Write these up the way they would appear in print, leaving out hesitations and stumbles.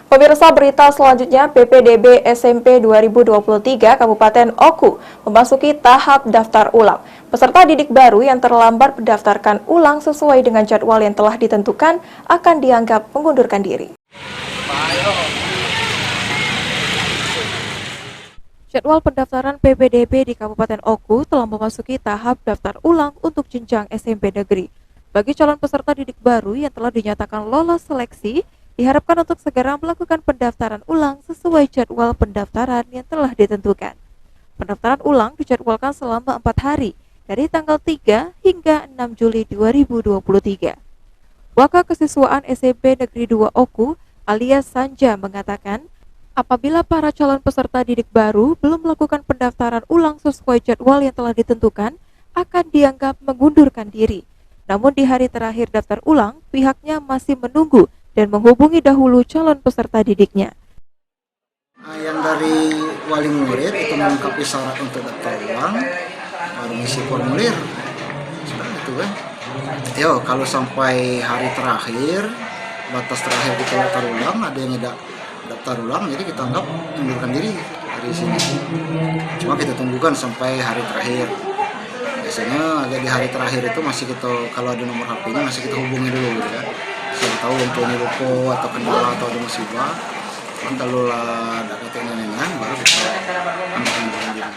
Pemirsa, berita selanjutnya, PPDB SMP 2023 Kabupaten Oku memasuki tahap daftar ulang. Peserta didik baru yang terlambat mendaftarkan ulang sesuai dengan jadwal yang telah ditentukan akan dianggap mengundurkan diri. Jadwal pendaftaran PPDB di Kabupaten Oku telah memasuki tahap daftar ulang untuk jenjang SMP negeri. Bagi calon peserta didik baru yang telah dinyatakan lolos seleksi, diharapkan untuk segera melakukan pendaftaran ulang sesuai jadwal pendaftaran yang telah ditentukan. Pendaftaran ulang dijadwalkan selama 4 hari, dari tanggal 3 hingga 6 Juli 2023. Wakil Kesiswaan SMP Negeri 2 Oku, alias Sanja, mengatakan, apabila para calon peserta didik baru belum melakukan pendaftaran ulang sesuai jadwal yang telah ditentukan, akan dianggap mengundurkan diri. Namun di hari terakhir daftar ulang, pihaknya masih menunggu dan menghubungi dahulu calon peserta didiknya. Yang dari wali murid itu melengkapi syarat untuk daftar ulang, baru ngisi formulir, sudah itu kan. Yo, kalau sampai hari terakhir, batas terakhir kita daftar ulang, ada yang tidak daftar ulang, jadi kita anggap mengundurkan diri dari sini. Cuma kita tunggukan sampai hari terakhir. Biasanya agak di hari terakhir itu masih kita, kalau ada nomor HP-nya masih kita hubungi dulu gitu kan. Siapa tahu untuk ini lupa atau kendala atau ada musibah. Kalau lah ada ketenangan baru kita mengundurkan diri.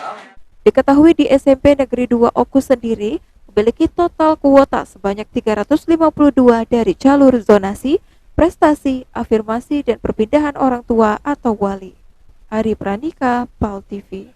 Diketahui di SMP Negeri 2 Oku sendiri memiliki total kuota sebanyak 352 dari jalur zonasi, prestasi, afirmasi, dan perpindahan orang tua atau wali. Ari Pranika, PAL TV.